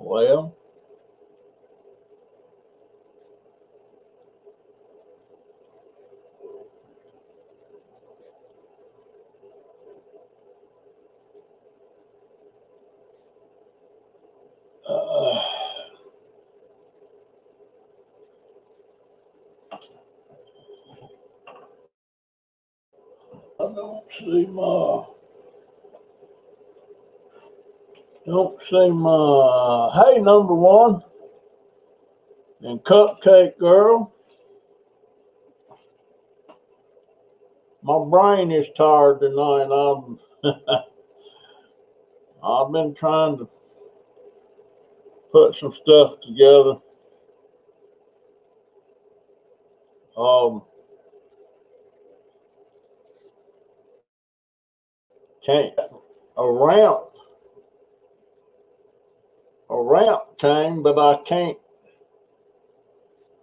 Well, uh, I don't see my, hey, number one and Cupcake Girl. My brain is tired tonight. I've been trying to put some stuff together. Um, can't a ramp came, but I can't.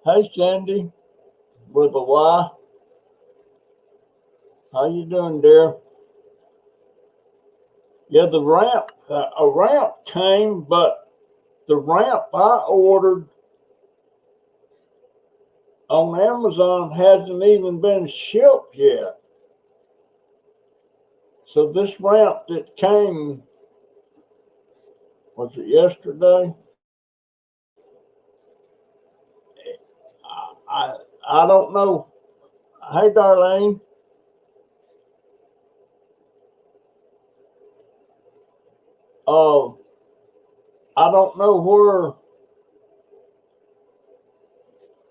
Hey, Cindy, with a Y. How you doing, dear? Yeah, a ramp came, but the ramp I ordered on Amazon hasn't even been shipped yet. So this ramp that came, was it yesterday? I I don't know. Hey, Darlene. Uh, I don't know where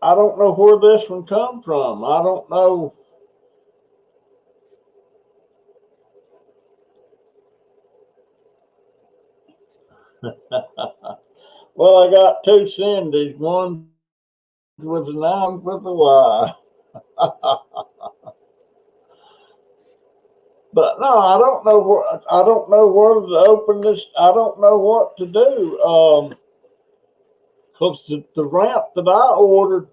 I don't know where this one come from. I don't know. Well, I got two Cindy's. One with an I, with a Y. But no, I don't know where to open this. I don't know what to do. Cause the ramp that I ordered,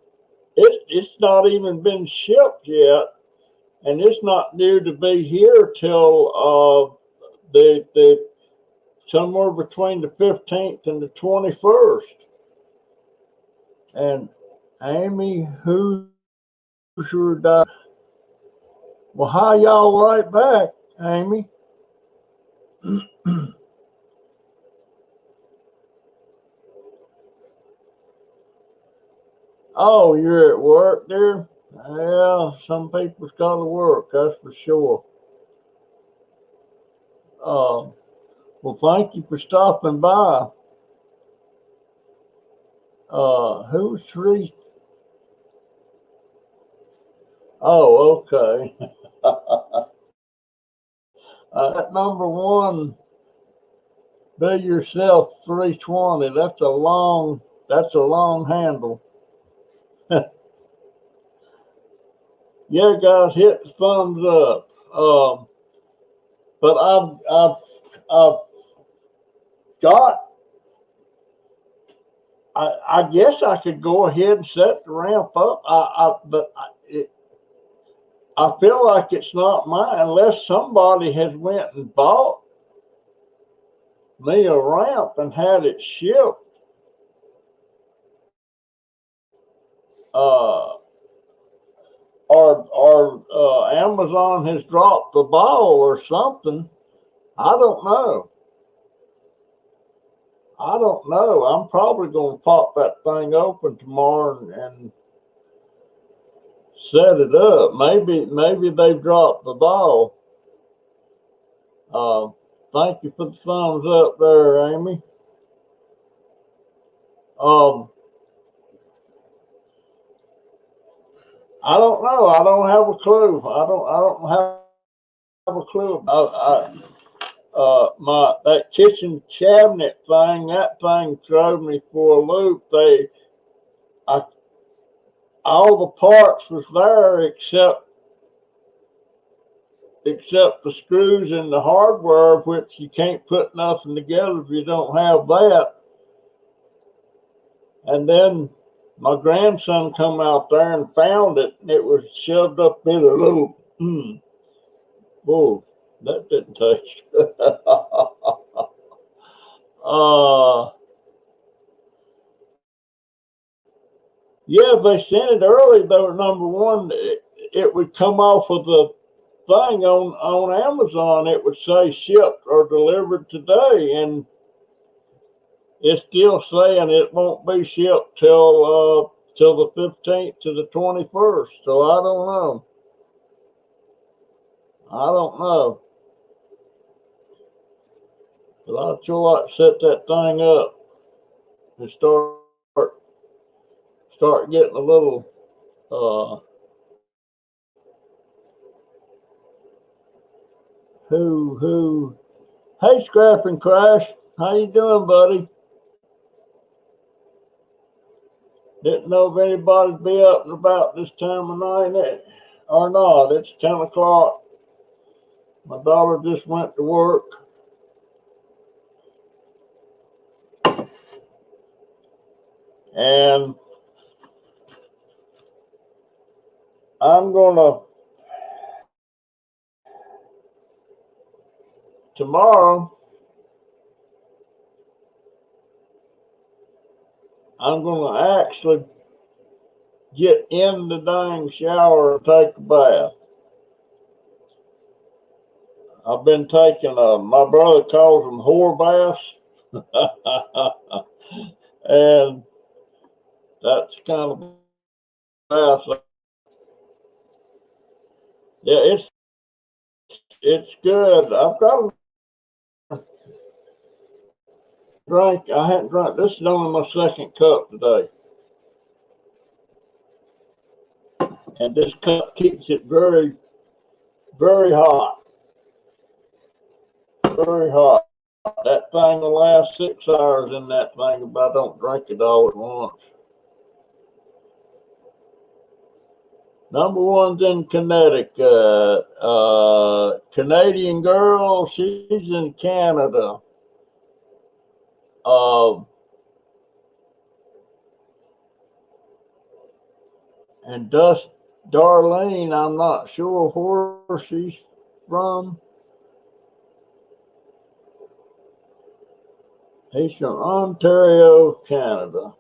it's not even been shipped yet, and it's not due to be here till the somewhere between the 15th and the 21st. And Amy Hoosier died. Well, hi y'all right back, Amy. Oh, you're at work there? Yeah, some people's got to work, that's for sure. Uh, well, thank you for stopping by. Who's three? Oh, okay. That number one, be yourself 320. That's a long handle. Yeah, guys, hit the thumbs up. But I've got. I guess I could go ahead and set the ramp up. I feel like it's not mine unless somebody has went and bought me a ramp and had it shipped. Uh, or Amazon has dropped the ball or something. I don't know. I don't know. I'm probably going to pop that thing open tomorrow and set it up. Maybe they've dropped the ball. Uh, Thank you for the thumbs up there, Amy. Um, I don't know. I don't have a clue. I don't have a clue. My that kitchen cabinet thing. That thing threw me for a loop. I, all the parts was there except the screws and the hardware, which you can't put nothing together if you don't have that. And then my grandson come out there and found it, and it was shoved up in a little. Whoa, that didn't taste. uh, Yeah, if they sent it early though, number one, it would come off of the thing on Amazon. It would say shipped or delivered today, and it's still saying it won't be shipped till the 15th to the 21st. So I don't know. I don't know. But I'd sure like to set that thing up and start getting a little who hey Scrap and Crash, how you doing, buddy? Didn't know if anybody'd be up and about this time of night or not. It's 10 o'clock. My daughter just went to work. And I'm gonna tomorrow I'm gonna actually get in the dang shower and take a bath. I've been taking my brother calls them whore baths. And that's kind of bath. Yeah, it's good. I've got a drink. I hadn't drank. This is only my second cup today. And this cup keeps it very, very hot. Very hot. That thing will last 6 hours in that thing if I don't drink it all at once. Number one's in Connecticut. Canadian girl, she's in Canada. And Darlene, I'm not sure where she's from. He's from Ontario, Canada.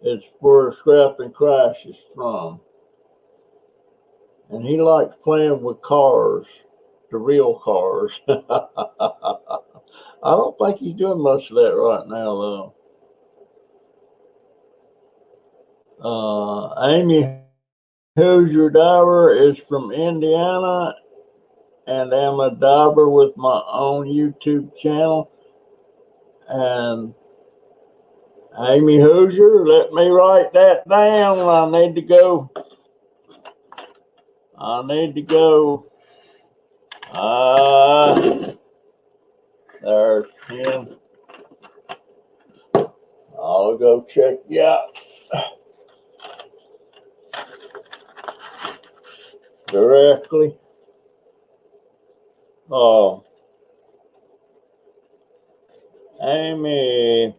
It's where Scrap and Crash is from. And he likes playing with cars, the real cars. I don't think he's doing much of that right now, though. Amy Hoosier Diver is from Indiana, and I'm a diver with my own YouTube channel. And Amy Hoosier, let me write that down. I need to go. There's him. I'll go check you out directly. Oh, Amy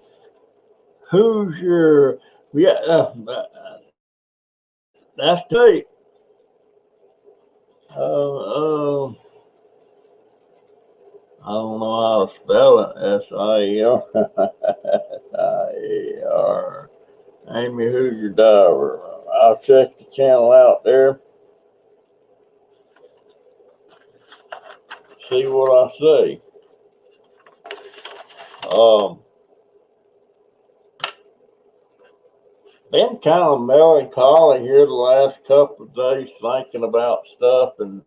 Hoosier. Yeah, that's great. I don't know how to spell it. S-I-E-R. S-I-E-R. Amy Hoosier Diver. I'll check the channel out there. See what I see. Been kind of melancholy here the last couple of days, thinking about stuff and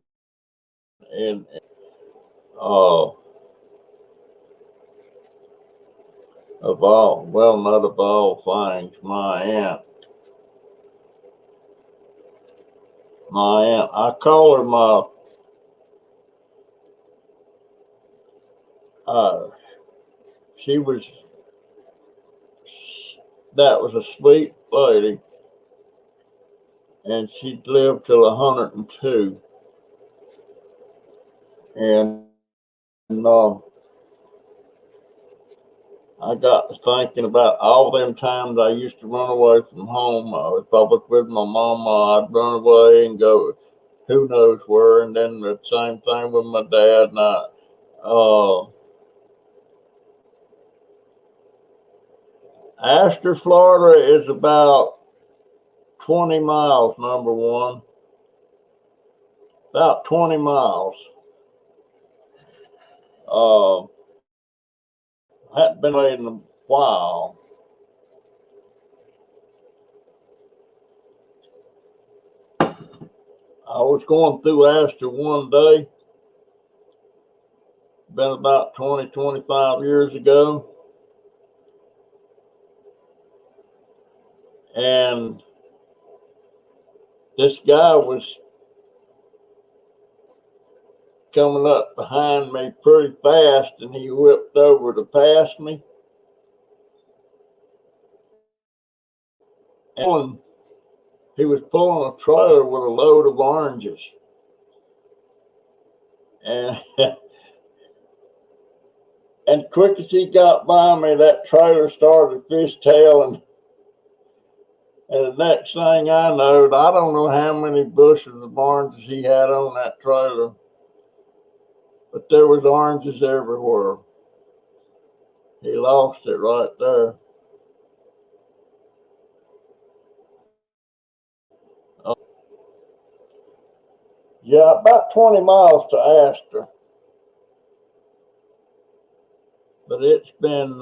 not of all things, my aunt, I call her that was a sweet lady, and she lived till 102. And I got to thinking about all them times I used to run away from home. If I was with my mama, I'd run away and go who knows where. And then the same thing with my dad. And Astor, Florida is about 20 miles, number one. About 20 miles. Hadn't been away in a while. I was going through Astor one day, been about 20, 25 years ago. And this guy was coming up behind me pretty fast, and he whipped over to pass me. And he was pulling a trailer with a load of oranges. And and quick as he got by me, that trailer started fishtailing. And the next thing I know, I don't know how many bushels of oranges he had on that trailer, but there was oranges everywhere. He lost it right there. Yeah, about 20 miles to Astor. But it's been,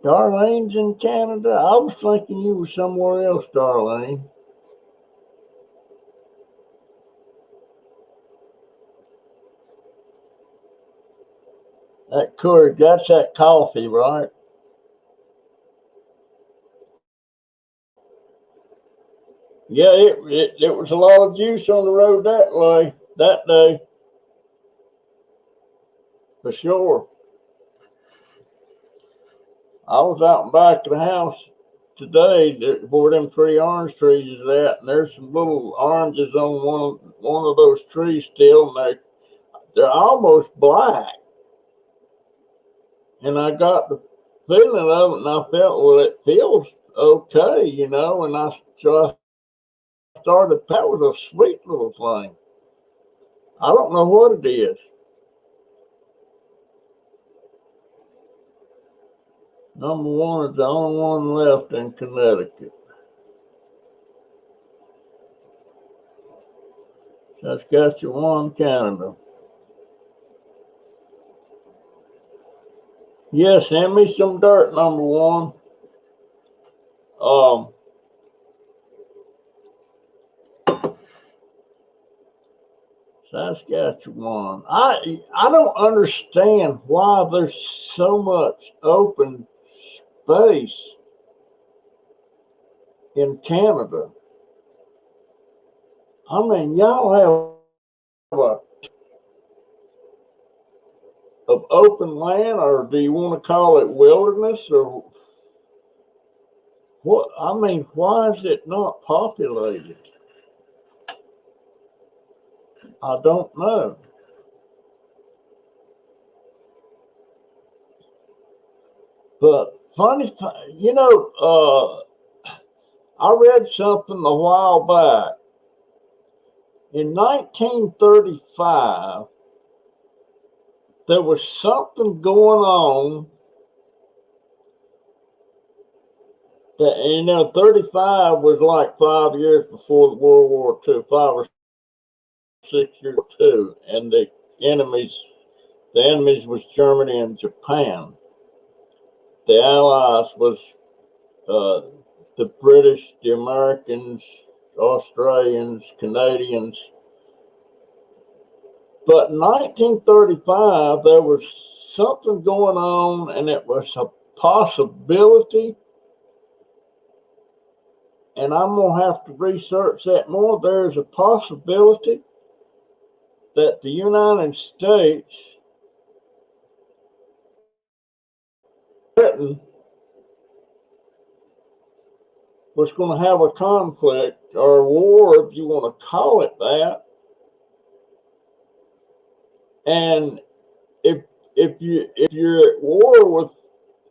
Darlene's in Canada? I was thinking you were somewhere else, Darlene. That courage, that's that coffee, right? Yeah, it was a lot of juice on the road that day, for sure. I was out and back of the house today where them three orange trees is at, and there's some little oranges on one of those trees still, and they're almost black. And I got the feeling of it, and I felt, well, it feels okay, you know. And so I started. That was a sweet little thing. I don't know what it is. Number one is the only one left in Connecticut. Saskatchewan, Canada. Yeah, send me some dirt, number one. Um, Saskatchewan. I don't understand why there's so much open space in Canada. I mean, y'all have a of open land, or do you want to call it wilderness, or what? I mean, why is it not populated? I don't know. But funny thing, you know, I read something a while back. In 1935, there was something going on that, you know, 35 was like 5 years before World War II, 5 or 6 years too, and the enemies was Germany and Japan. The Allies was the British, the Americans, Australians, Canadians. But in 1935, there was something going on, and it was a possibility. And I'm going to have to research that more. There's a possibility that the United States, Britain, was going to have a conflict or a war, if you want to call it that. And if you're at war with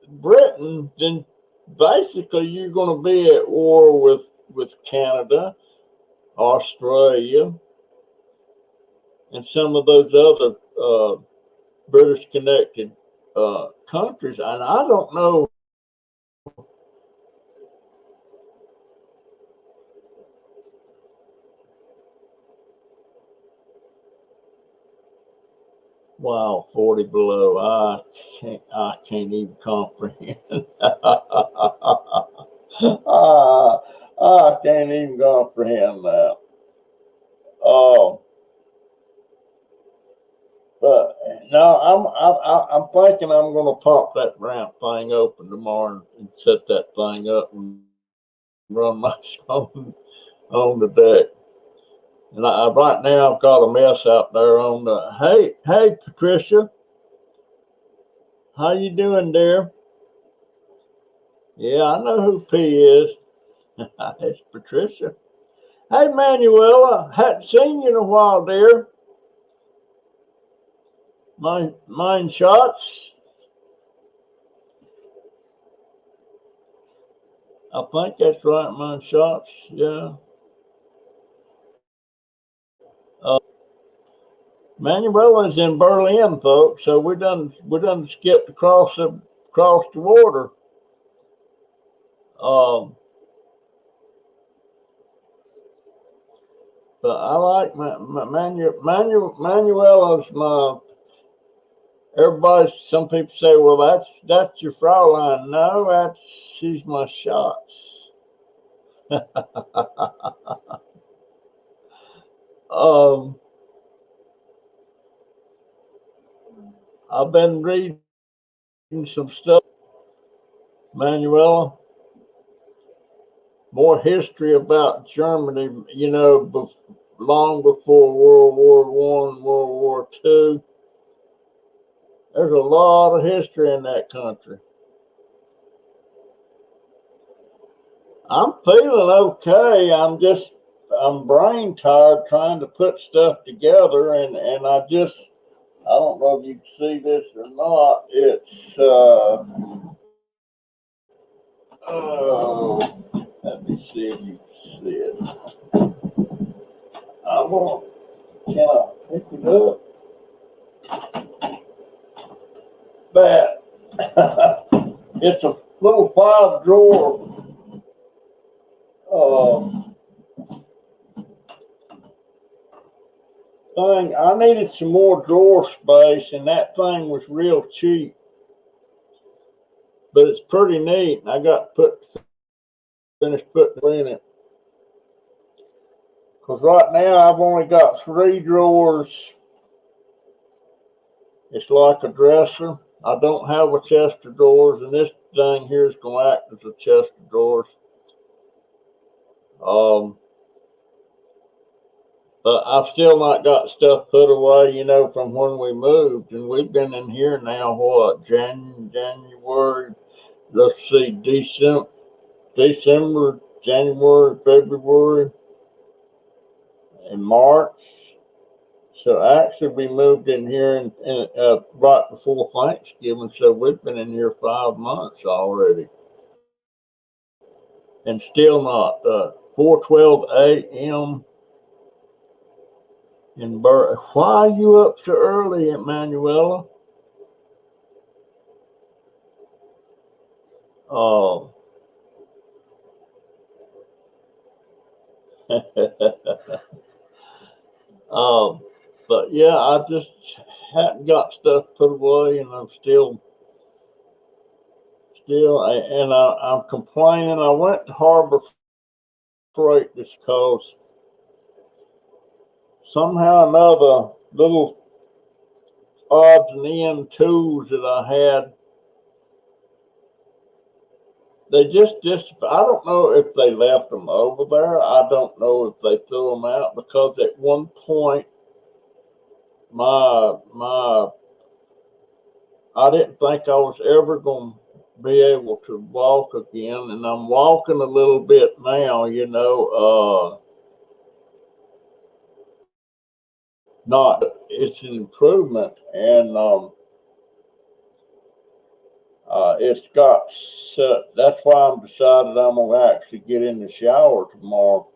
Britain, then basically you're going to be at war with Canada, Australia, and some of those other British connected countries, and I don't know. Wow, 40 below. I can't even comprehend. I can't even comprehend that. Oh, but no, I'm thinking I'm going to pop that ramp thing open tomorrow and set that thing up and run my on the deck. And right now I've got a mess out there on the. Hey, Patricia, how you doing, dear? Yeah, I know who P is. It's Patricia. Hey, Manuela, hadn't seen you in a while, dear. Mine shots. I think that's right, mine shots. Yeah. Uh, Manuela's in Berlin, folks. So we done skipped across the water. Um, but I like Manuela's my. Everybody, some people say, well, that's your Fraulein. No, she's my shots. um, I've been reading some stuff, Manuela, more history about Germany, long before World War One, World War Two. There's a lot of history in that country. I'm feeling okay. I'm brain tired trying to put stuff together, and I don't know if you can see this or not. It's oh, let me see if you can see it. Can I pick it up? That it's a little 5 drawer thing. I needed some more drawer space, and that thing was real cheap, but it's pretty neat. I got finished putting it in it because right now I've only got 3 drawers. It's like a dresser. I don't have a chest of drawers, and this thing here is going to act as a chest of drawers. But I've still not got stuff put away, from when we moved, and we've been in here now. What, January? Let's see, December, January, February, and March. So actually, we moved in here right before Thanksgiving. So we've been in here 5 months already, and still not 4:12 a.m. in Bur. Why are you up so early, Emanuela? Oh. But yeah, I just hadn't got stuff put away, and I'm and I'm complaining. I went to Harbor Freight just because somehow or another, little odds and end tools that I had, they just I don't know if they left them over there. I don't know if they threw them out, because at one point my I didn't think I was ever going to be able to walk again, and I'm walking a little bit now. Not it's an improvement, and it's got set. That's why I'm decided I'm gonna actually get in the shower tomorrow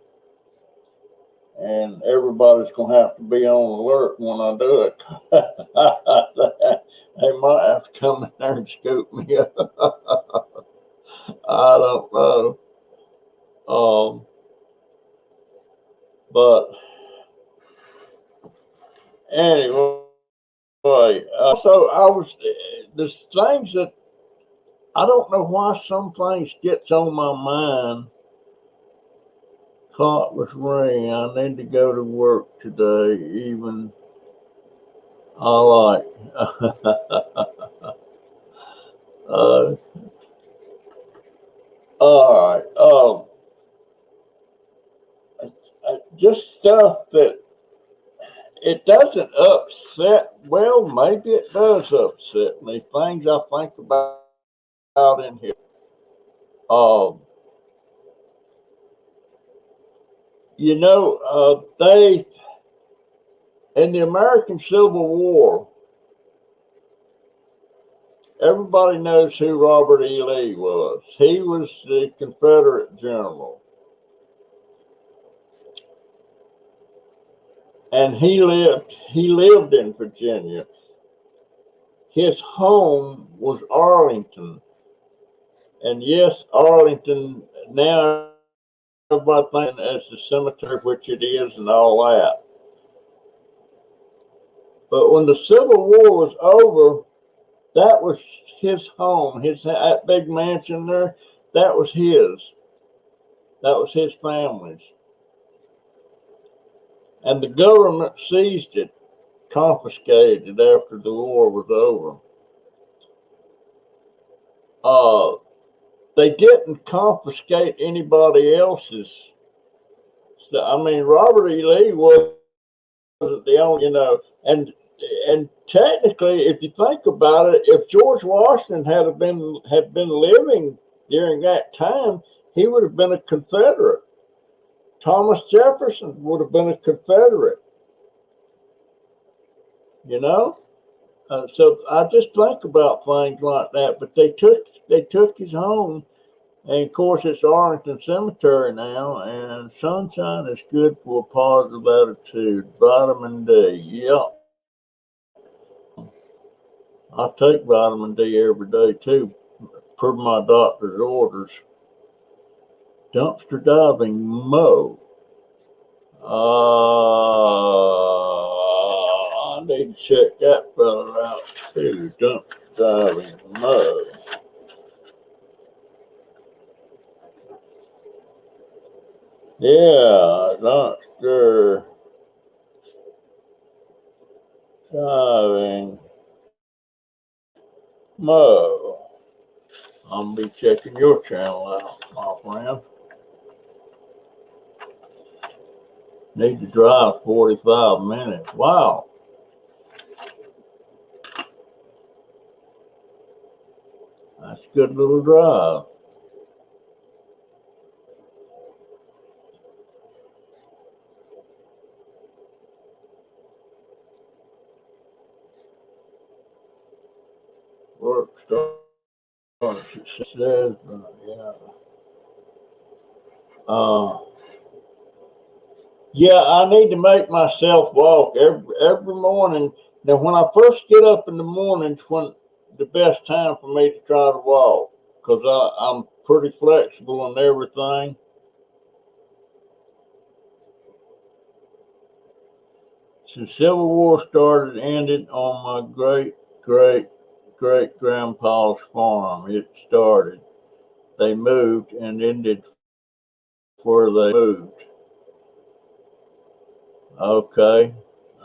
and everybody's gonna have to be on alert when I do it. They might have to come in there and scoop me up. I don't know. But anyway, so I was there's things that I don't know why some things gets on my mind. Clock was ringing. I need to go to work today. Even I like. uh, all right. Just stuff that it doesn't upset. Well, maybe it does upset me. Things I think about in here. Um, they in the American Civil War, everybody knows who Robert E. Lee was. He was the Confederate general. And he lived in Virginia. His home was Arlington. And yes, Arlington, now everybody thinks as the cemetery, which it is, and all that. But when the Civil War was over, that was his home. That big mansion there, that was his. That was his family's. And the government seized it, confiscated it after the war was over. They didn't confiscate anybody else's. I mean, Robert E. Lee wasn't the only, and technically, if you think about it, if George Washington had been living during that time, he would have been a Confederate. Thomas Jefferson would have been a Confederate. So I just think about things like that. But they took his home, and of course it's Arlington Cemetery now. And sunshine is good for a positive attitude. Vitamin D, yep. I take vitamin D every day too, per my doctor's orders. Dumpster diving Mo. I need to check that fella out too. Dumpster diving Mo. Yeah, dumpster diving Mo. I'm gonna be checking your channel out, my friend. Need to drive 45 minutes. Wow. That's a good little drive. Work starts, it says, yeah. Yeah, I need to make myself walk every morning. Now, when I first get up in the mornings, when the best time for me to try to walk, because I'm pretty flexible and everything. Since Civil War started, ended on my great grandpa's farm. It started. They moved and ended where they moved. Okay,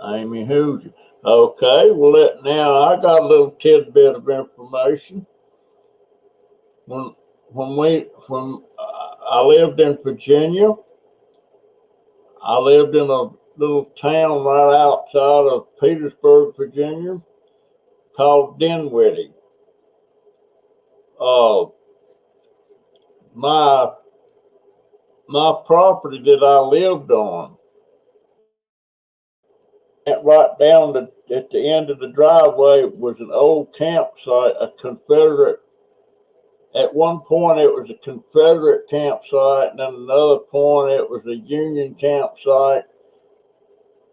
Amy Hoosier. Okay, well, now I got a little tidbit of information. When I lived in Virginia, I lived in a little town right outside of Petersburg, Virginia, called Dinwiddie. My property that I lived on, right down at the end of the driveway, was an old campsite, a Confederate. At one point, it was a Confederate campsite, and then another point, it was a Union campsite.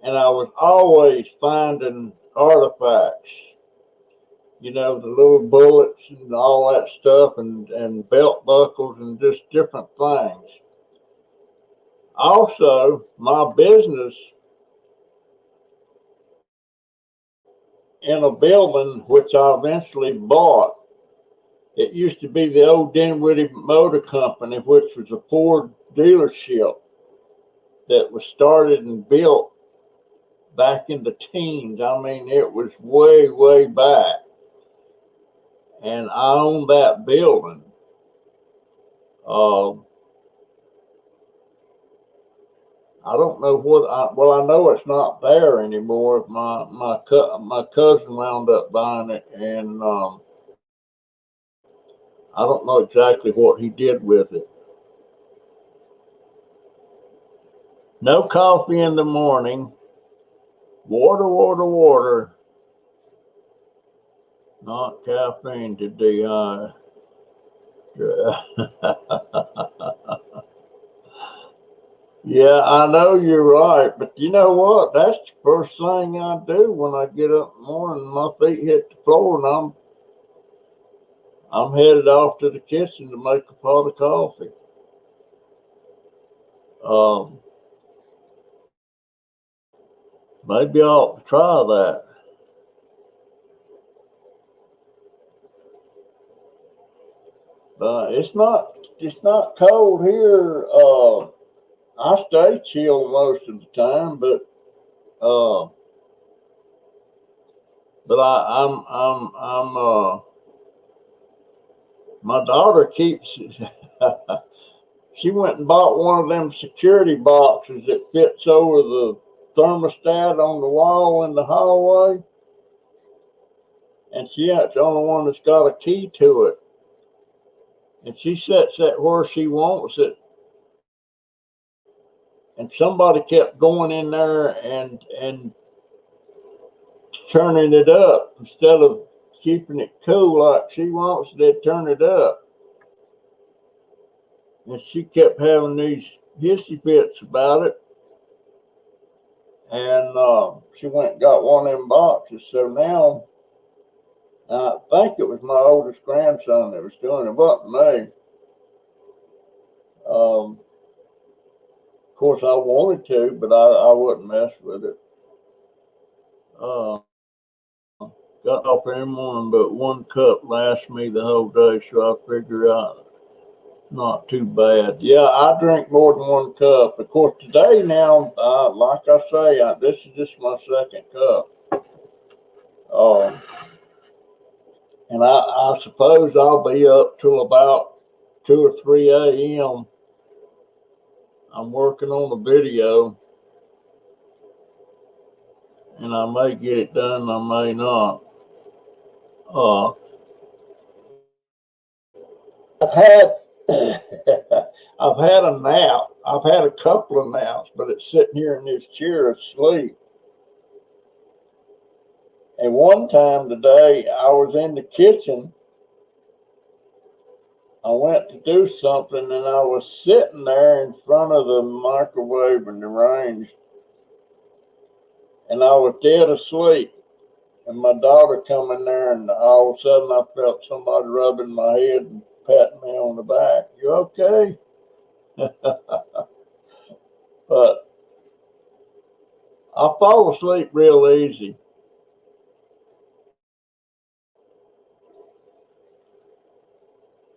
and I was always finding artifacts. You know, the little bullets and all that stuff, and belt buckles and just different things. Also, my business in a building which I eventually bought, it used to be the old Dinwiddie Motor Company, which was a Ford dealership that was started and built back in the teens. I mean, it was way, way back. And I owned that building. Uh, I don't know well, I know it's not there anymore. My cousin wound up buying it, and I don't know exactly what he did with it. No coffee in the morning. Water, water, water. Not caffeine to dehydrate. Yeah, I know you're right, but you know what? That's the first thing I do when I get up in the morning. My feet hit the floor, and I'm headed off to the kitchen to make a pot of coffee. Um, Maybe I ought to try that. It's not cold here. I stay chill most of the time, uh, but my daughter keeps. She went and bought one of them security boxes that fits over the thermostat on the wall in the hallway, and it's the only one that's got a key to it. And she sets that where she wants it, and somebody kept going in there and turning it up instead of keeping it cool like she wants. They'd turn it up, and she kept having these hissy fits about it. And she went and got one of them boxes. So now I think it was my oldest grandson that was doing it, it wasn't me. Of course, I wanted to, but I wouldn't mess with it. Uh, Got off every morning, but one cup lasts me the whole day, so I figure out not too bad. Yeah, I drink more than one cup. Of course, today now, like I say, this is just my second cup. Uh, and I suppose I'll be up till about 2 or 3 a.m. I'm working on a video, and I may get it done, I may not. Uh, I've had I've had a nap. I've had a couple of naps, but it's sitting here in this chair asleep. And one time today, I was in the kitchen. I went to do something, and I was sitting there in front of the microwave in the range, and I was dead asleep. And my daughter come in there, and all of a sudden I felt somebody rubbing my head and patting me on the back. You okay? But I fall asleep real easy.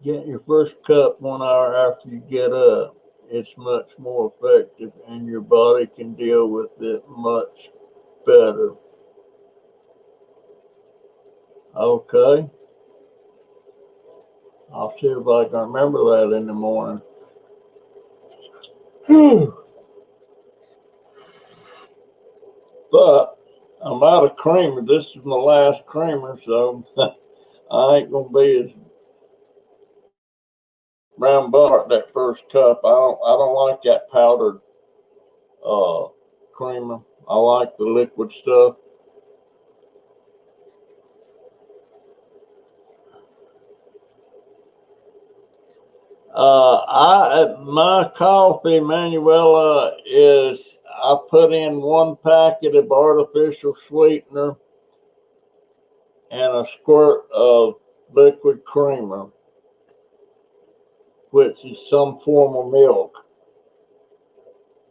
Get your first cup 1 hour after you get up. It's much more effective, and your body can deal with it much better. Okay, I'll see if I can remember that in the morning. But I'm out of creamer. This is my last creamer, so I ain't gonna be as brown butter that first cup. I don't like that powdered uh, creamer. I like the liquid stuff. My coffee, Manuela, is I put in 1 packet of artificial sweetener and a squirt of liquid creamer, which is some form of milk.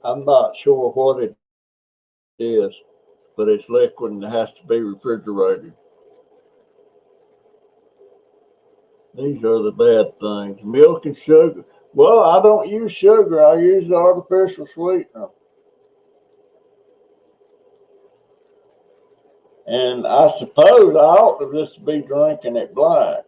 I'm not sure what it is, but it's liquid and it has to be refrigerated. These are the bad things. Milk and sugar. Well, I don't use sugar. I use the artificial sweetener. And I suppose I ought to just be drinking it black.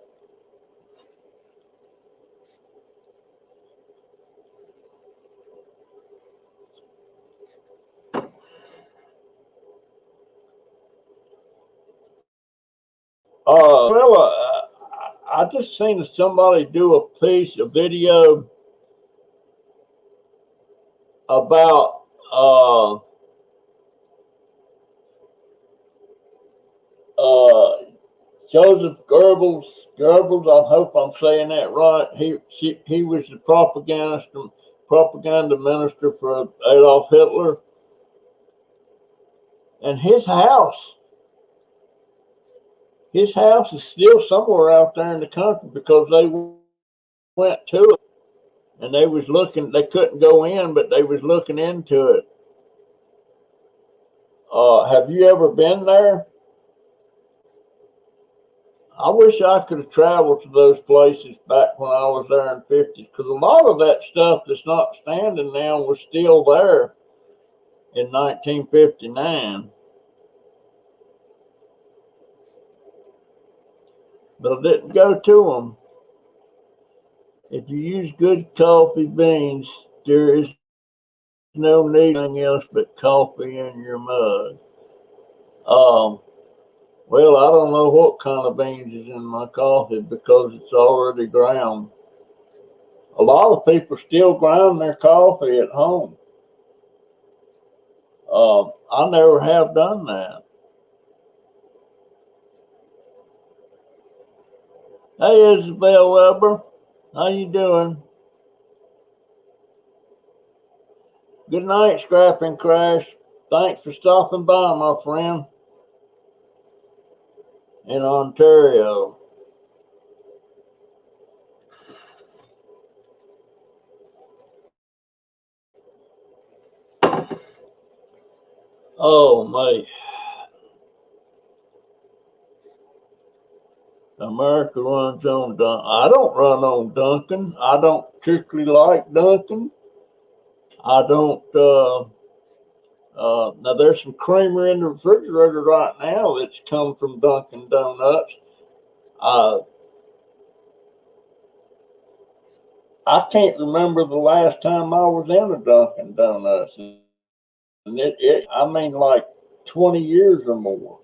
I just seen somebody do a video about uh, Joseph Goebbels. I hope I'm saying that right. He was the propaganda minister for Adolf Hitler, and his house is still somewhere out there in the country because they went to it and they was looking. They couldn't go in, but they was looking into it. Have you ever been there? I wish I could have traveled to those places back when I was there in the 50s, because a lot of that stuff that's not standing now was still there in 1959. But I didn't go to them. If you use good coffee beans, there is no need anything else but coffee in your mug. Well, I don't know what kind of beans is in my coffee because it's already ground. A lot of people still grind their coffee at home. I never have done that. Hey, Isabel Weber, how you doing? Good night, Scrapping Crash. Thanks for stopping by, my friend, in Ontario. Oh, mate. America runs on Dunkin'. I don't run on Dunkin'. I don't particularly like Dunkin'. I don't, now there's some creamer in the refrigerator right now that's come from Dunkin' Donuts. I can't remember the last time I was in a Dunkin' Donuts. And I mean, like 20 years or more.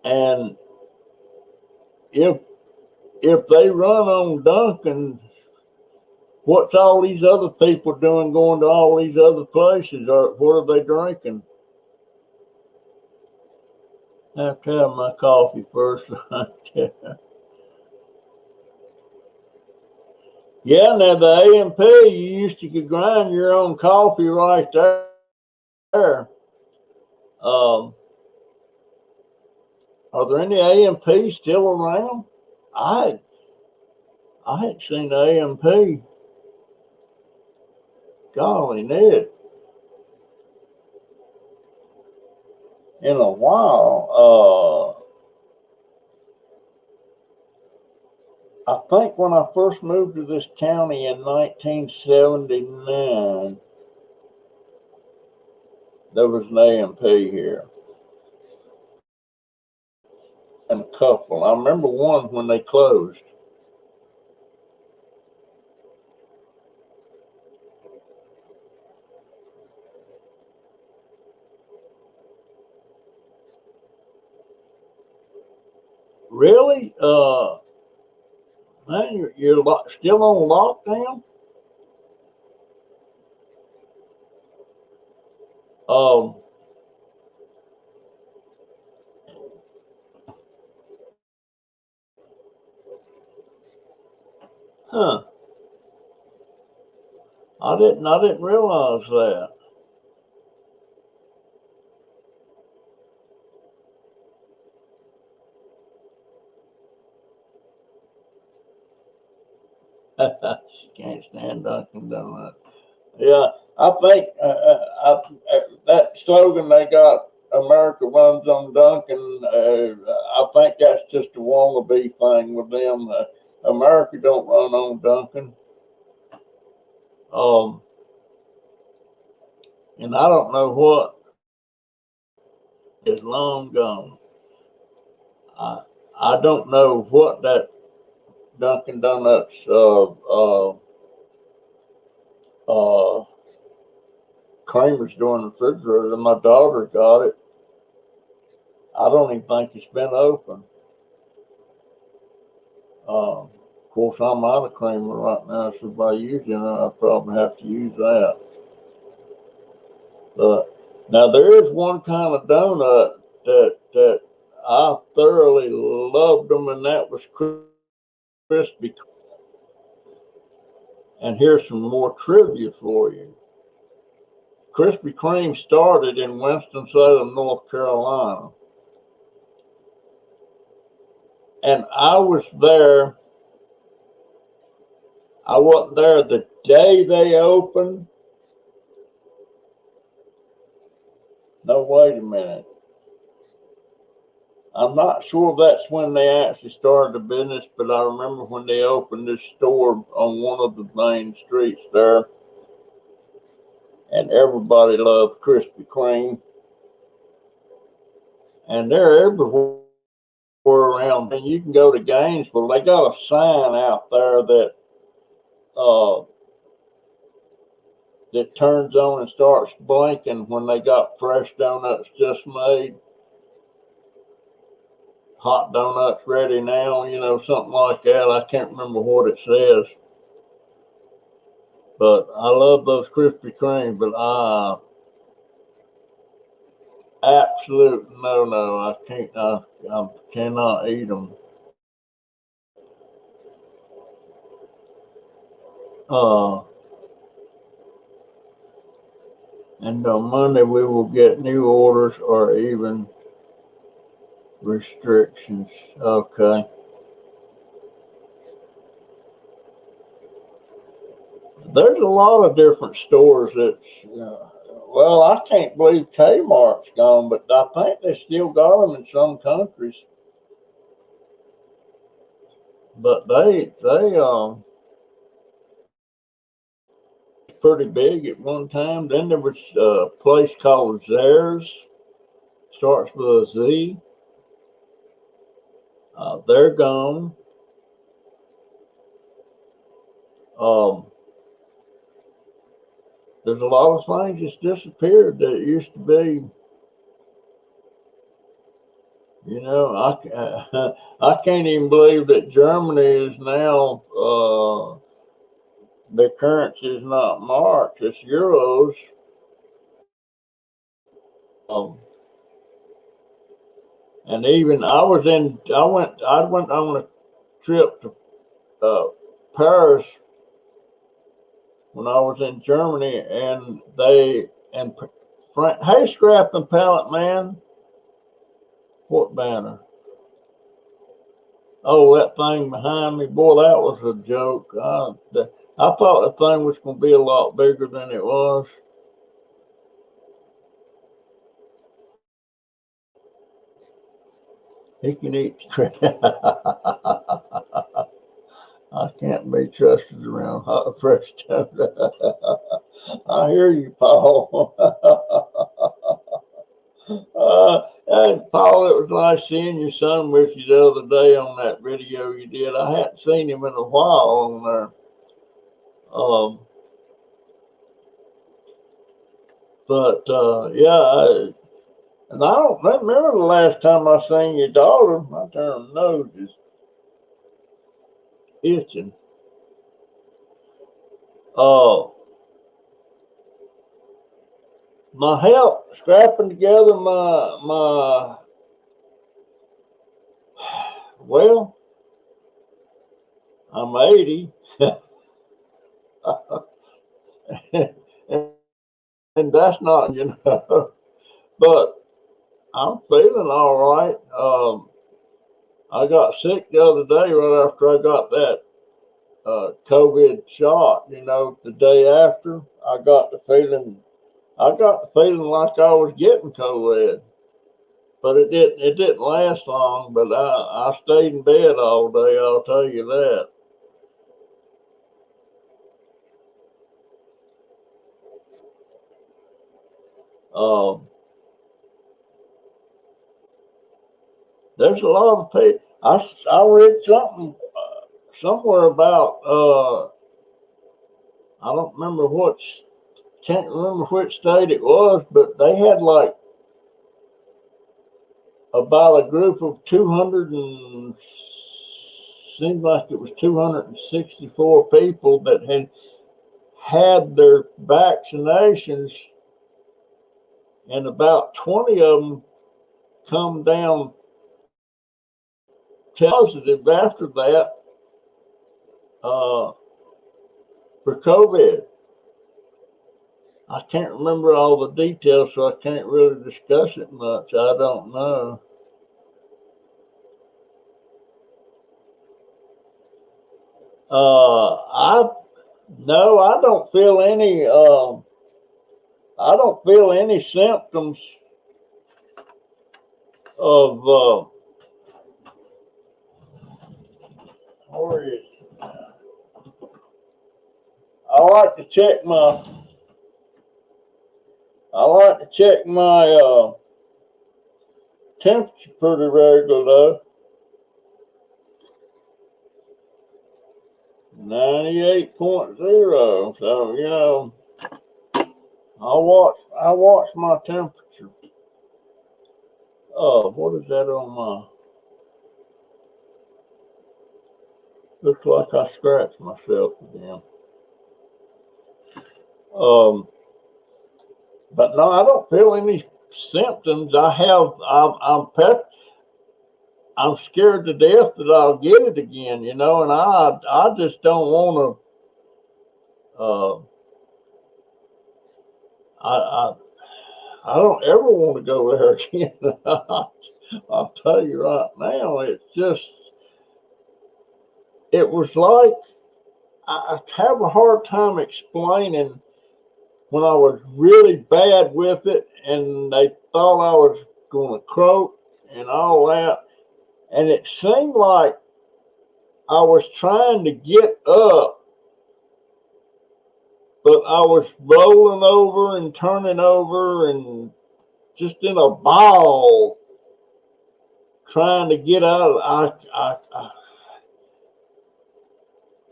And if they run on Dunkin', what's all these other people doing going to all these other places? Or what are they drinking? I have to have my coffee first. Yeah, now the A&P, you used to grind your own coffee right there. Are there any A&P still around? I hadn't seen A&P. Golly, Ned, in a while. I think when I first moved to this county in 1979, there was an A&P here. And a couple. I remember one when they closed. Really? Man, you're still on lockdown? Um, huh. I didn't realize that. She can't stand Dunkin' Donuts. Yeah, I think that slogan they got, "America runs on Dunkin'." I think that's just a wannabe thing with them. America don't run on Dunkin'. Um, and I don't know what is long gone. I I don't know what that Dunkin' Donuts uh, creamer's doing in the refrigerator. My daughter got it. I don't even think it's been open. Of course, I'm out of creamer right now, so by using it, I probably have to use that. But now there is one kind of donut that I thoroughly loved them, and that was crispy. And here's some more trivia for you. Krispy Kreme started in Winston-Salem, North Carolina, and I was there. I wasn't there the day they opened. No, wait a minute. I'm not sure if that's when they actually started the business, but I remember when they opened this store on one of the main streets there, and everybody loved Krispy Kreme, and they're everywhere around. And you can go to Gainesville. They got a sign out there uh, that turns on and starts blinking when they got fresh donuts just made. Hot donuts ready now, something like that. I can't remember what it says. But I love those Krispy Kreme, but absolute no. I cannot eat them. Uh, and on Monday we will get new orders or even restrictions. Okay. There's a lot of different stores well, I can't believe Kmart's gone, but I think they still got them in some countries. But they pretty big at one time. Then there was a place called Zares, starts with a Z. They're gone. Um, there's a lot of things that's disappeared that used to be. I can't even believe that Germany is now their currency is not marked; it's euros. Um, and even I went on a trip to Paris when I was in Germany, and hey, Scrap and Pallet Man, what banner? Oh, that thing behind me, boy, that was a joke. I thought the thing was going to be a lot bigger than it was. He can eat crap. I can't be trusted around hot fresh stuff. I hear you, Paul. And Paul, it was nice seeing your son with you the other day on that video you did. I hadn't seen him in a while on there. Um, but yeah, and I don't remember the last time I seen your daughter. My darn nose is itching. Uh, my help scrapping together my well, I'm 80, and that's not, but I'm feeling all right. I got sick the other day right after I got that COVID shot. The day after, I got the feeling like I was getting COVID, but it didn't last long. But I stayed in bed all day. I'll tell you that. Um, there's a lot of people. I read something somewhere about I don't remember can't remember which state it was, but they had like about a group of 200 and seemed like it was 264 people that had their vaccinations, and about 20 of them come down positive after that uh, for COVID. I can't remember all the details, so I can't really discuss it much. I don't know. I no, I don't feel any. I don't feel any symptoms of. Where is it? I like to check my. I like to check my temperature pretty regular. 98.0. So I watch my temperature. What is that on my? Looks like I scratched myself again. But no, I don't feel any symptoms. I'm scared to death that I'll get it again, and I just don't want to. I I don't ever want to go there again. I'll tell you right now, it was like I have a hard time explaining when I was really bad with it, and they thought I was going to croak and all that, and it seemed like I was trying to get up, but I was rolling over and turning over and just in a ball trying to get out.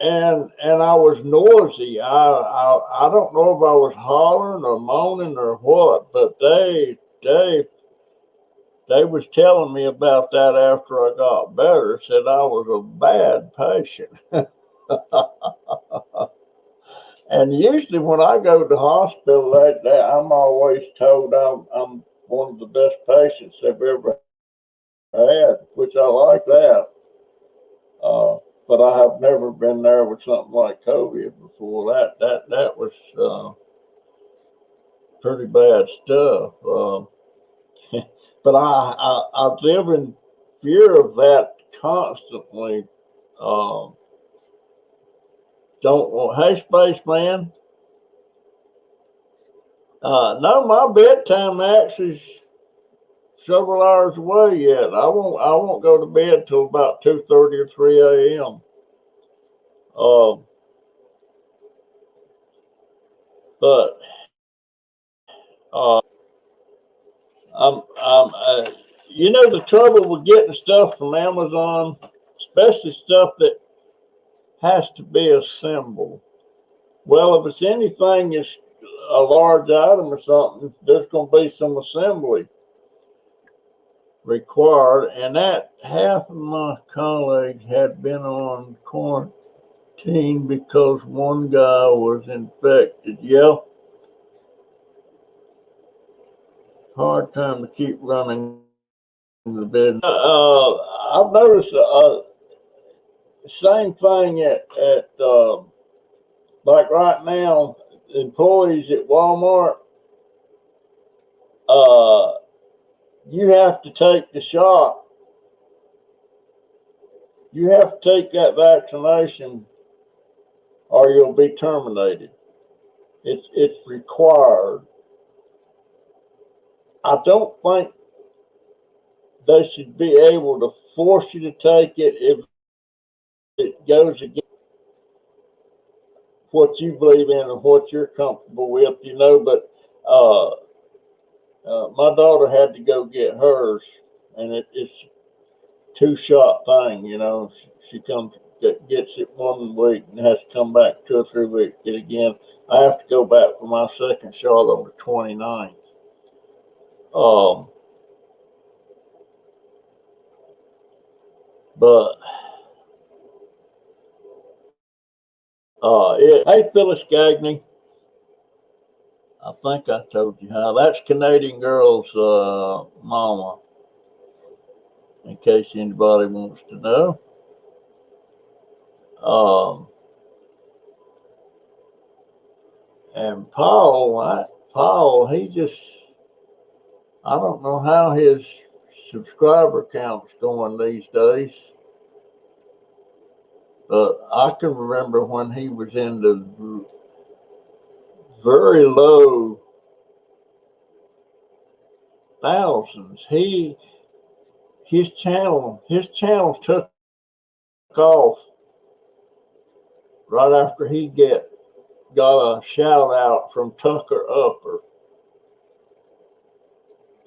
And I was noisy. I don't know if I was hollering or moaning or what, but they was telling me about that after I got better. Said I was a bad patient. And usually when I go to the hospital like that, I'm always told I'm one of the best patients they've ever had, which I like that. But I have never been there with something like COVID before. That was pretty bad stuff. But I live in fear of that constantly. Um, don't want. Hey, spaceman. No, my bedtime actually is several hours away yet. I won't go to bed till about 2:30 or 3 a.m. Um, but uh, the trouble with getting stuff from Amazon, especially stuff that has to be assembled. Well, if it's anything that's a large item or something, there's going to be some assembly required, and that half of my colleagues had been on quarantine because one guy was infected. Yeah, hard time to keep running the business. I've noticed same thing at like right now. employees at Walmart, uh, you have to take the shot. You have to take that vaccination or you'll be terminated. It's required. I don't think they should be able to force you to take it if it goes against what you believe in and what you're comfortable with, But my daughter had to go get hers, and it's 2-shot thing. She comes gets it 1 week and has to come back 2 or 3 weeks get it again. I have to go back for my second shot on the 29th. But hey, Phyllis Gagney, I think I told you how. That's Canadian Girl's mama, in case anybody wants to know. And Paul, he just, I don't know how his subscriber count's going these days. But I can remember when he was in the very low thousands. His channel took off right after he got a shout out from Tucker Upper.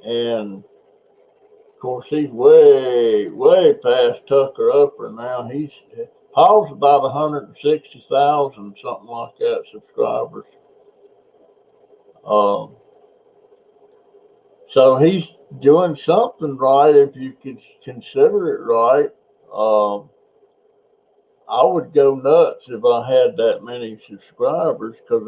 And of course he's way past Tucker Upper now. Paul's about 160,000, something like that, subscribers. So he's doing something right if you could consider it right. I would go nuts if I had that many subscribers because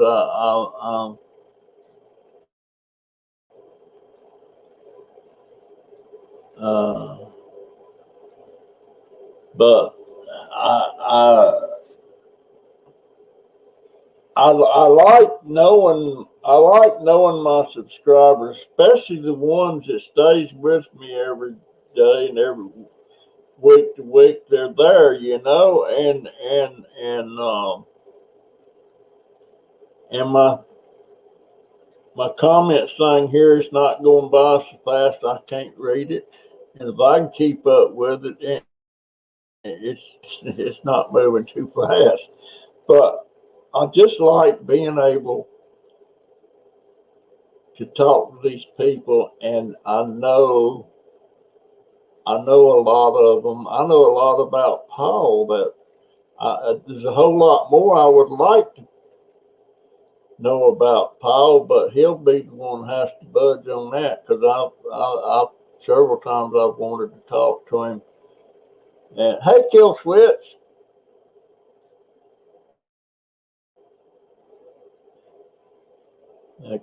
but I like knowing my subscribers, especially the ones that stays with me every day and every week to week. They're there, and my comments thing here is not going by so fast I can't read it, and if I can keep up with it, it's not moving too fast. But I just like being able to talk to these people, and I know a lot of them. I know a lot about Paul. There's a whole lot more I would like to know about Paul, but he'll be the one who has to budge on that because I several times I've wanted to talk to him. And hey, Kill Switch.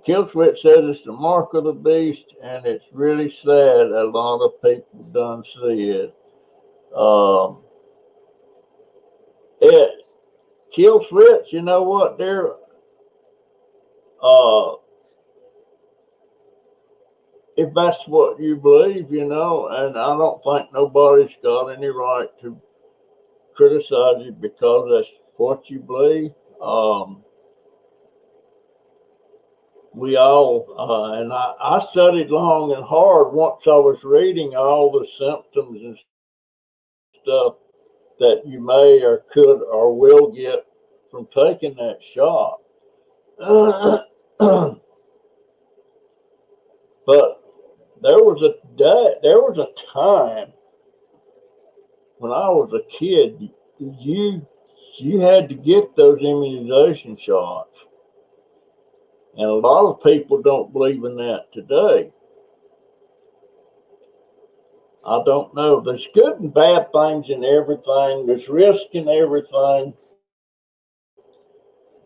Killswitch says it's the mark of the beast, and it's really sad a lot of people done see it. Killswitch, you know what? If that's what you believe, and I don't think nobody's got any right to criticize you because that's what you believe. We all, and I studied long and hard once I was reading all the symptoms and stuff that you may or could or will get from taking that shot. But there was a time when I was a kid, you had to get those immunization shots. And a lot of people don't believe in that today. I don't know. There's good and bad things in everything. There's risk in everything.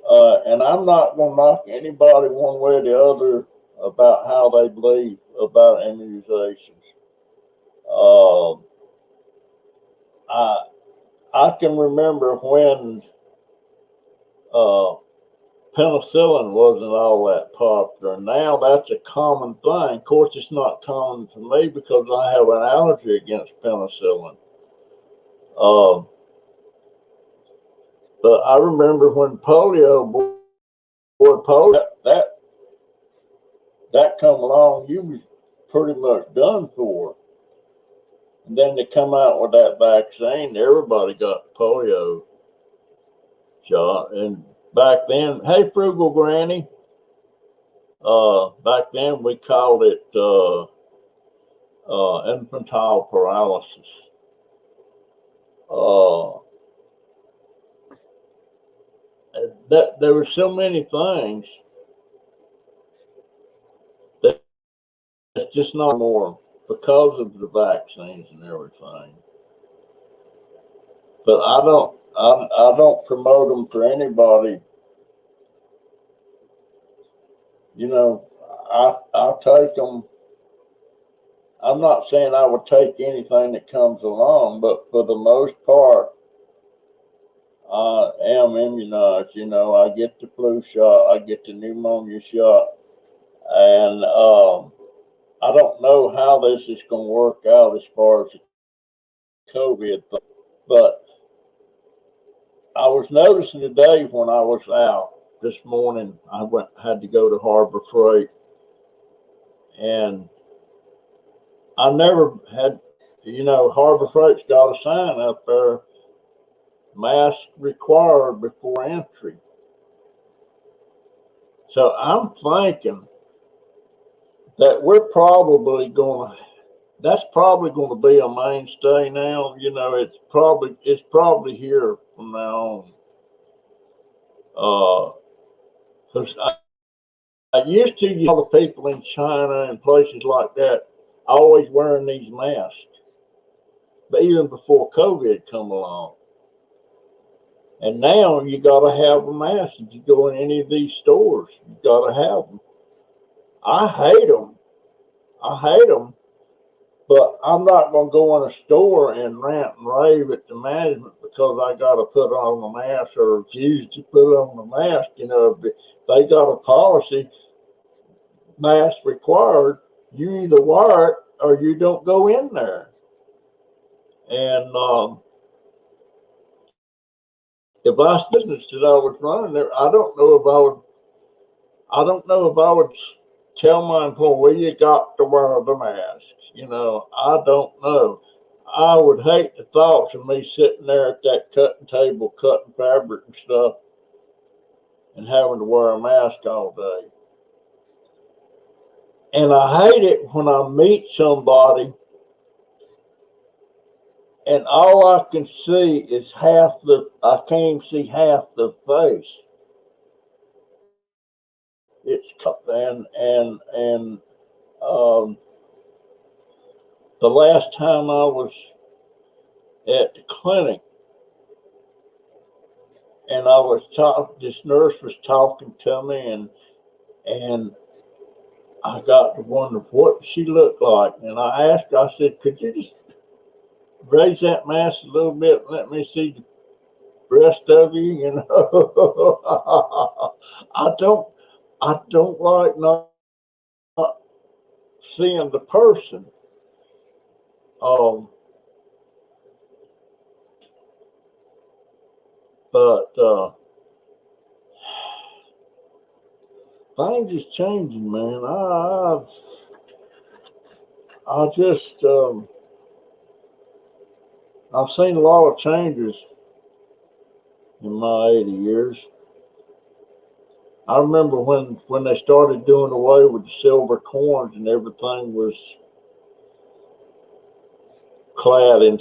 And I'm not going to knock anybody one way or the other about how they believe about immunizations. I can remember when penicillin wasn't all that popular. Now that's a common thing. Of course, it's not common to me because I have an allergy against penicillin. Um, but I remember when polio, boy, polio, that come along, you was pretty much done for. And then they come out with that vaccine. Everybody got polio shot. And back then, hey, Frugal Granny, back then we called it infantile paralysis. Uh, that there were so many things that it's just not more because of the vaccines and everything. But I don't promote them for anybody. You know, I take them. I'm not saying I would take anything that comes along, but for the most part, I am immunized. You know, I get the flu shot, I get the pneumonia shot, and I don't know how this is going to work out as far as the COVID thing, but I was noticing today when I was out this morning, had to go to Harbor Freight, and I never had, Harbor Freight's got a sign up there, mask required before entry. So I'm thinking that that's probably going to be a mainstay now. You know, it's probably here from now on. Because I used to see all the people in China and places like that always wearing these masks, but even before COVID come along. And now you got to have a mask if you go in any of these stores. You got to have them. I hate them. I hate them. But I'm not going to go in a store and rant and rave at the management because I got to put on the mask or refuse to put on the mask. You know, if they got a policy, mask required. You either wear it or you don't go in there. And if I business that I was running there, I don't know if I would tell my employee, well, you got to wear the mask. You know, I don't know. I would hate the thoughts of me sitting there at that cutting table, cutting fabric and stuff, and having to wear a mask all day. And I hate it when I meet somebody and all I can see is I can't even see half the face. It's and um, the last time I was at the clinic and this nurse was talking to me and I got to wonder what she looked like. And I asked her, I said, could you just raise that mask a little bit and let me see the rest of you? You know, I don't like not seeing the person. Um, but things is changing, man. I just I've seen a lot of changes in my 80 years. I remember when they started doing away with the silver coins and everything was clad in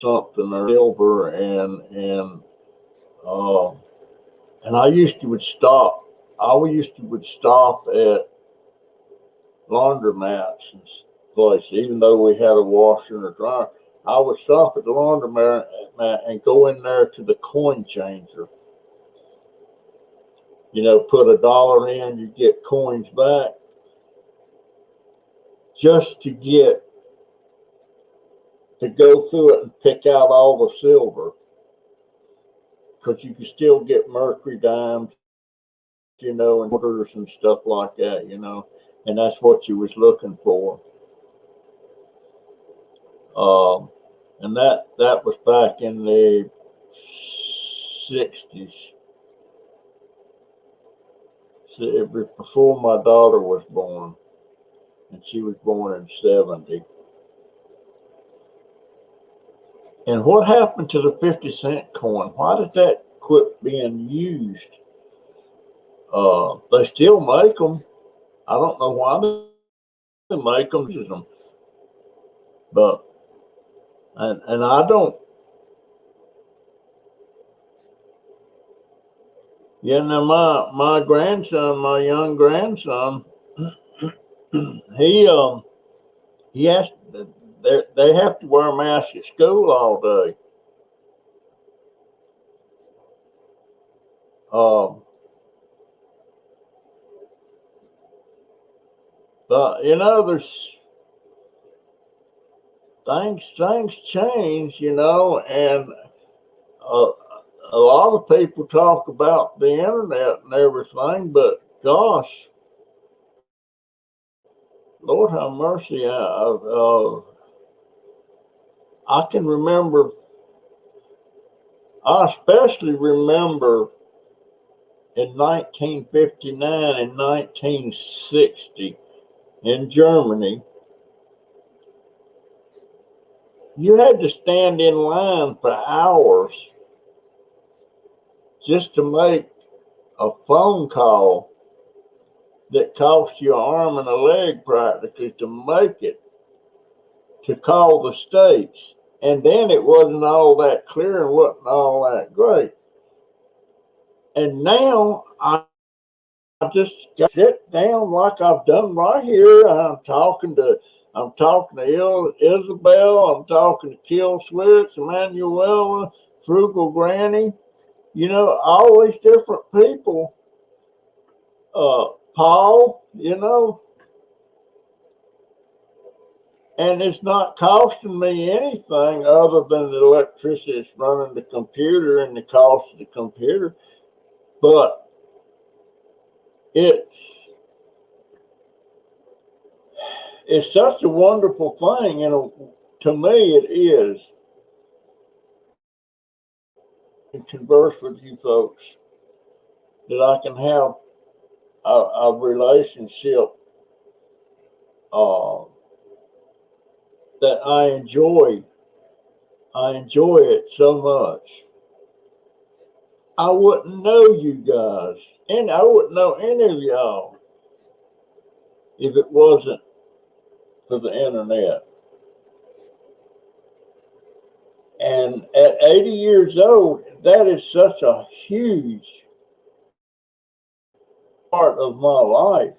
something or silver uh, and I used to would stop. I used to would stop at laundromats and places, even though we had a washer and a dryer. I would stop at the laundromat and go in there to the coin changer. You know, put $1 in, you get coins back, just to go through it and pick out all the silver, because you can still get mercury dimes and orders and stuff like that, and that's what you was looking for. And that was back in the 60s. So it was before my daughter was born, and she was born in 70. And what happened to the 50-cent coin? Why did that quit being used? They still make them. I don't know why they make them, but and I don't. Yeah, now my grandson, my young grandson, he has they have to wear a mask at school all day. But there's things change, and uh, a lot of people talk about the internet and everything, but gosh, Lord have mercy, I can remember. I especially remember in 1959 and 1960 in Germany, you had to stand in line for hours just to make a phone call that cost you an arm and a leg practically to make it, to call the States. And then it wasn't all that clear and wasn't all that great. And now I just sit down like I've done right here. I'm talking to Isabel. I'm talking to Kill Switch, Emanuela, Frugal Granny. All these different people. Paul. And it's not costing me anything other than the electricity that's running the computer and the cost of the computer. But it's such a wonderful thing, and to me it is, to converse with you folks, that I can have a relationship that I enjoy. I enjoy it so much. I wouldn't know you guys, and I wouldn't know any of y'all if it wasn't for the internet. And at 80 years old, that is such a huge part of my life.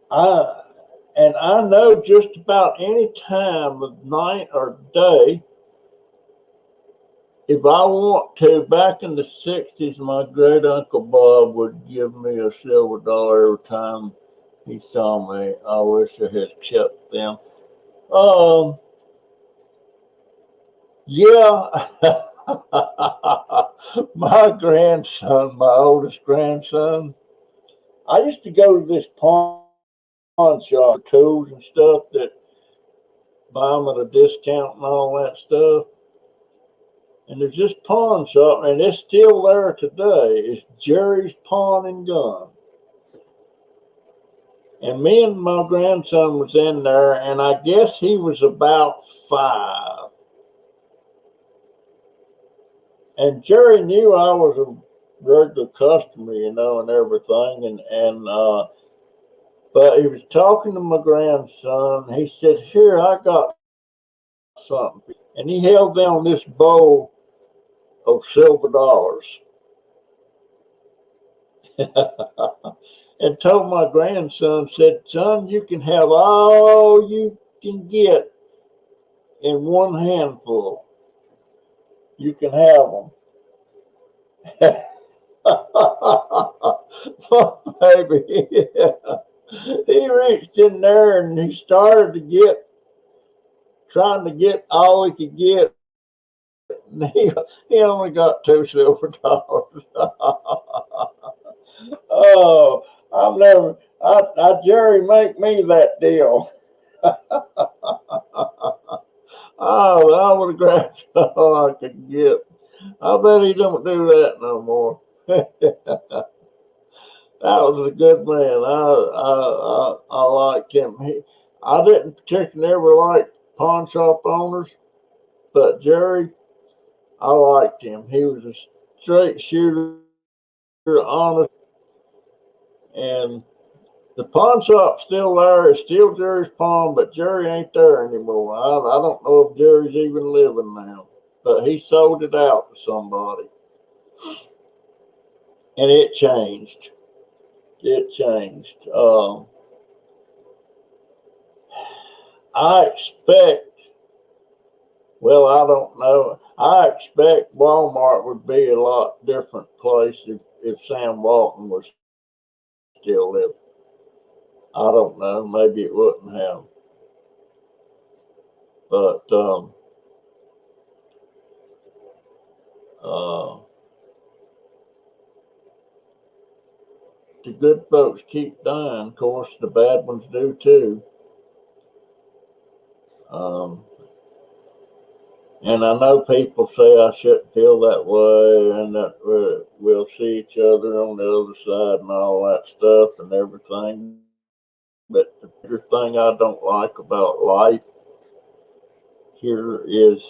I know just about any time of night or day, if I want to. Back in the 60s, my great uncle Bob would give me a silver dollar every time he saw me. I wish I had kept them. Yeah. My grandson, my oldest grandson, I used to go to this pawn shop, tools and stuff, that buy them at a discount and all that stuff. And there's this pawn shop, and it's still there today. It's Jerry's Pawn and Gun. And me and my grandson was in there, and I guess he was about 5. And Jerry knew I was a regular customer, and everything. But he was talking to my grandson. He said, "Here, I got something." And he held down this bowl of silver dollars and told my grandson, said, "Son, you can have all you can get in one handful. You can have them." Oh, baby. He reached in there and he started trying to get all he could get. And he only got 2 silver dollars. Oh, I've never. Jerry make me that deal. Oh, I would have grabbed all I could get. I bet he don't do that no more. That was a good man. I liked him. I didn't particularly ever like pawn shop owners, but Jerry, I liked him. He was a straight shooter, honest, and the pawn shop's still there. It's still Jerry's pawn, but Jerry ain't there anymore. I don't know if Jerry's even living now, but he sold it out to somebody, and it changed. It changed. I expect. Well, I don't know. I expect Walmart would be a lot different place if Sam Walton was still living. I don't know. Maybe it wouldn't have. But uh, the good folks keep dying. Of course, the bad ones do too. Um, and I know people say I shouldn't feel that way, and that we'll see each other on the other side and all that stuff and everything. But the bigger thing I don't like about life here is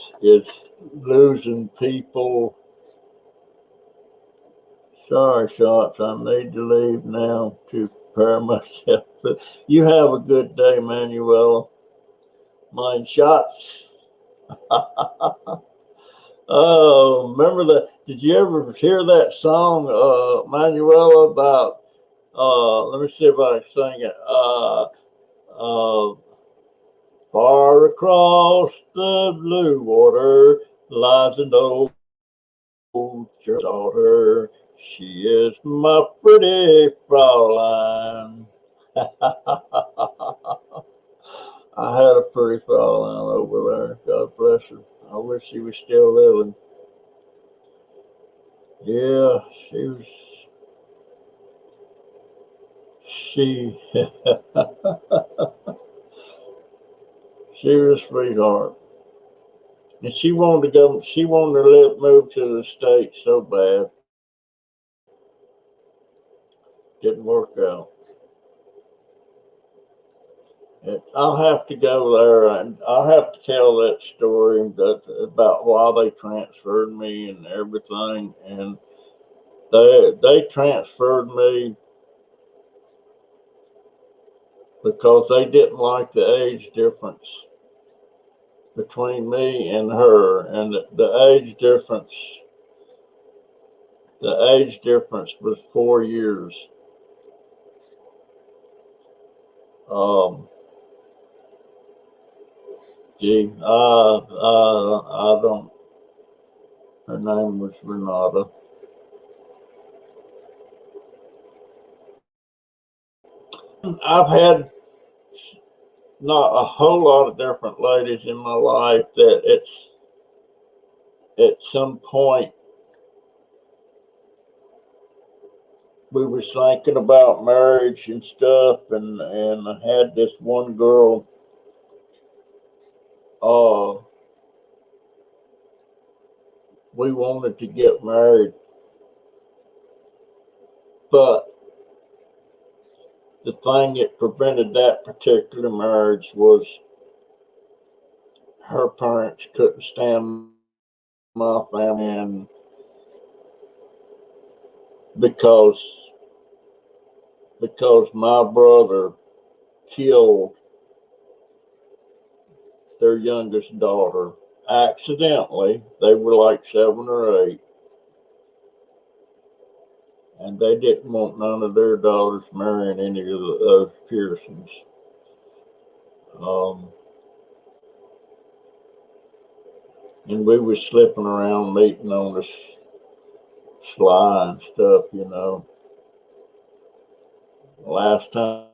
losing people. Sorry, Shots, I need to leave now to prepare myself. But you have a good day, Manuela. Mine Shots. Oh, remember that? Did you ever hear that song, Manuela, about? Let me see if I can sing it. Uh, Far across the blue water lies an old daughter. She is my pretty Fraulein. I had a pretty Fraulein over there. God bless her. I wish she was still living. Yeah, she was. She she was a sweetheart, and she wanted to go. She wanted to move to the States so bad. Didn't work out. I'll have to go there and I'll have to tell that story about why they transferred me and everything. And they transferred me because they didn't like the age difference between me and her, and the age difference was 4 years. Um, gee, I don't. Her name was Renata. I've had not a whole lot of different ladies in my life that at some point we was thinking about marriage and stuff, and I had this one girl. Uh, we wanted to get married, but the thing that prevented that particular marriage was her parents couldn't stand my family, and because my brother killed their youngest daughter accidentally. They were like 7 or 8, and they didn't want none of their daughters marrying any of those Pearsons. Um, and we was slipping around meeting on the sly and stuff, you know. Last time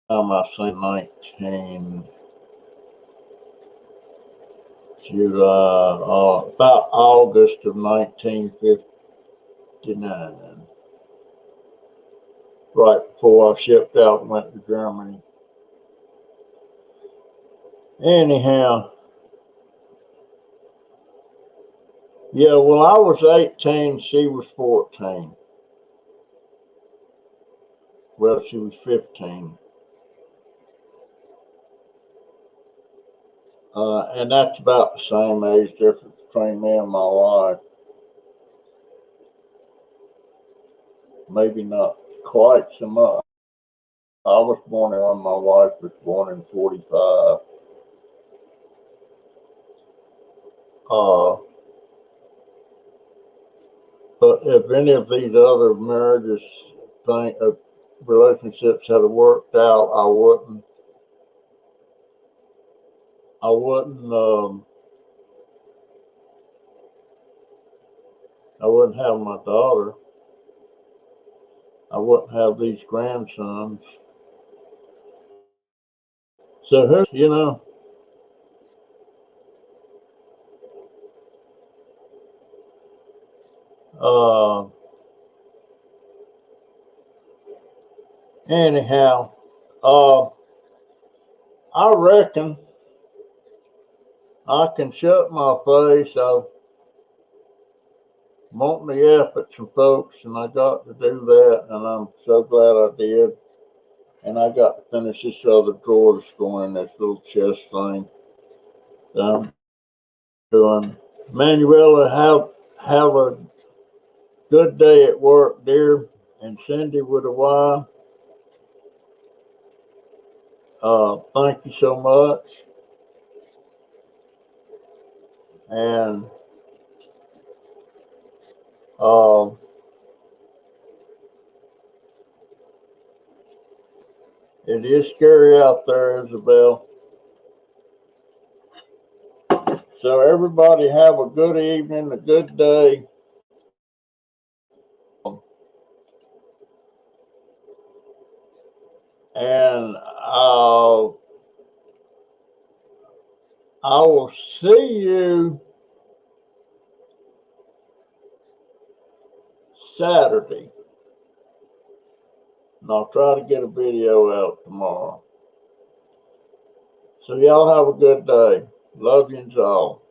I seen 19 July, about August of 1959. right before I shipped out and went to Germany. Anyhow, yeah, well, I was 18, she was 14. Well, she was 15. And that's about the same age difference between me and my wife. Maybe not quite so much. I was born when my wife was born in 45. Uh, but if any of these other marriages, relationships had worked out, I wouldn't, I wouldn't have my daughter. I wouldn't have these grandsons. So who's, uh, anyhow, uh, I reckon I can shut my face. I've wanting to F at some folks, and I got to do that, and I'm so glad I did. And I got to finish this other drawer that's going in this little chest thing that I'm doing. Manuela, have a good day at work, dear. And Cindy with a Y, thank you so much. And uh, it is scary out there, Isabel. So everybody have a good evening, a good day. And I will see you Saturday. And I'll try to get a video out tomorrow. So y'all have a good day. Love you all.